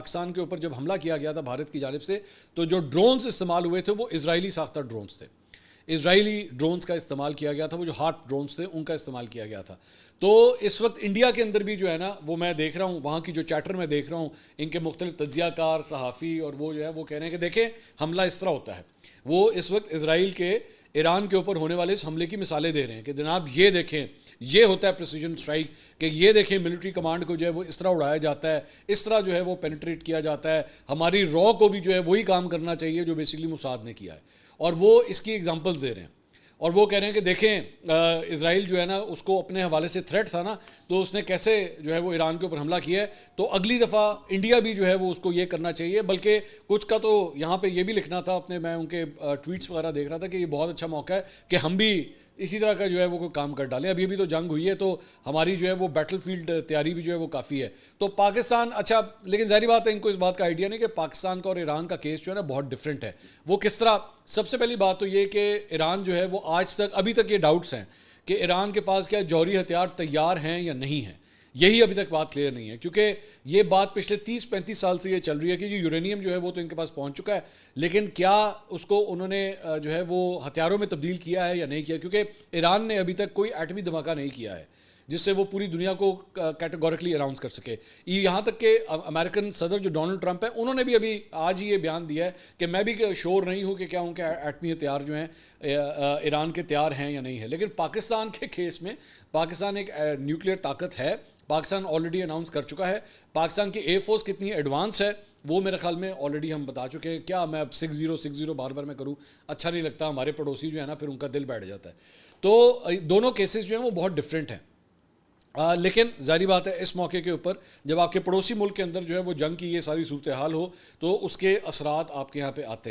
پاکستان کے اوپر جب حملہ کیا گیا تھا بھارت کی جانب سے تو جو ڈرونز استعمال ہوئے تھے وہ اسرائیلی ساختہ ڈرونز تھے. اسرائیلی ڈرونز کا استعمال کیا گیا تھا, وہ جو ہارپ ڈرونز تھے ان کا استعمال کیا گیا تھا. تو اس وقت انڈیا کے اندر بھی جو ہے نا وہ میں دیکھ رہا ہوں, وہاں کی جو چیٹر میں دیکھ رہا ہوں, ان کے مختلف تجزیہ کار صحافی اور وہ جو ہے وہ کہہ رہے ہیں کہ دیکھیں حملہ اس طرح ہوتا ہے. وہ اس وقت اسرائیل کے ایران کے اوپر ہونے والے اس حملے کی مثالیں دے رہے ہیں کہ جناب یہ دیکھیں یہ ہوتا ہے پریسیجن اسٹرائک, کہ یہ دیکھیں ملٹری کمانڈ کو جو ہے وہ اس طرح اڑایا جاتا ہے, اس طرح جو ہے وہ پینیٹریٹ کیا جاتا ہے. ہماری را کو بھی جو ہے وہی کام کرنا چاہیے جو بیسیکلی موساد نے کیا ہے, اور وہ اس کی ایگزامپلز دے رہے ہیں. اور وہ کہہ رہے ہیں کہ دیکھیں اسرائیل جو ہے نا اس کو اپنے حوالے سے تھریٹ تھا نا, تو اس نے کیسے جو ہے وہ ایران کے اوپر حملہ کیا ہے, تو اگلی دفعہ انڈیا بھی جو ہے وہ اس کو یہ کرنا چاہیے. بلکہ کچھ کا تو یہاں پہ یہ بھی لکھنا تھا اپنے, میں ان کے ٹویٹس وغیرہ دیکھ رہا تھا کہ یہ بہت اچھا موقع ہے کہ ہم بھی اسی طرح کا جو ہے وہ کوئی کام کر ڈالیں. ابھی تو جنگ ہوئی ہے تو ہماری جو ہے وہ بیٹل فیلڈ تیاری بھی جو ہے وہ کافی ہے. تو پاکستان اچھا, لیکن ظاہری بات ہے ان کو اس بات کا آئیڈیا نہیں کہ پاکستان کا اور ایران کا کیس جو ہے نا بہت ڈفرینٹ ہے. وہ کس طرح, سب سے پہلی بات تو یہ کہ ایران جو ہے وہ آج تک ابھی تک یہ ڈاؤٹس ہیں کہ ایران کے پاس کیا جوہری ہتھیار تیار ہیں یا نہیں ہیں, یہی ابھی تک بات کلیئر نہیں ہے. کیونکہ یہ بات پچھلے 30-35 سال سے یہ چل رہی ہے کہ یہ یورینیم جو ہے وہ تو ان کے پاس پہنچ چکا ہے, لیکن کیا اس کو انہوں نے جو ہے وہ ہتھیاروں میں تبدیل کیا ہے یا نہیں کیا. کیونکہ ایران نے ابھی تک کوئی ایٹمی دھماکہ نہیں کیا ہے جس سے وہ پوری دنیا کو کیٹیگوریکلی اناؤنس کر سکے. یہاں تک کہ امریکن صدر جو ڈونلڈ ٹرمپ ہے انہوں نے بھی ابھی آج ہی یہ بیان دیا ہے کہ میں بھی شور نہیں ہوں کہ کیا ان کے ایٹمی ہتھیار جو ہیں ایران کے تیار ہیں یا نہیں ہے. لیکن پاکستان کے کیس میں پاکستان ایک نیوکلیئر طاقت ہے, پاکستان آلریڈی اناؤنس کر چکا ہے. پاکستان کی ایئر فورس کتنی ایڈوانس ہے وہ میرے خیال میں آلریڈی ہم بتا چکے ہیں. کیا میں اب 6060 بار بار میں کروں, اچھا نہیں لگتا, ہمارے پڑوسی جو ہے نا پھر ان کا دل بیٹھ جاتا ہے. تو دونوں کیسز جو ہیں وہ بہت ڈفرینٹ ہیں. لیکن ظاہری بات ہے اس موقع کے اوپر جب آپ کے پڑوسی ملک کے اندر جو ہے وہ جنگ کی یہ ساری صورتحال ہو تو اس کے اثرات آپ کے یہاں پہ آتے ہیں.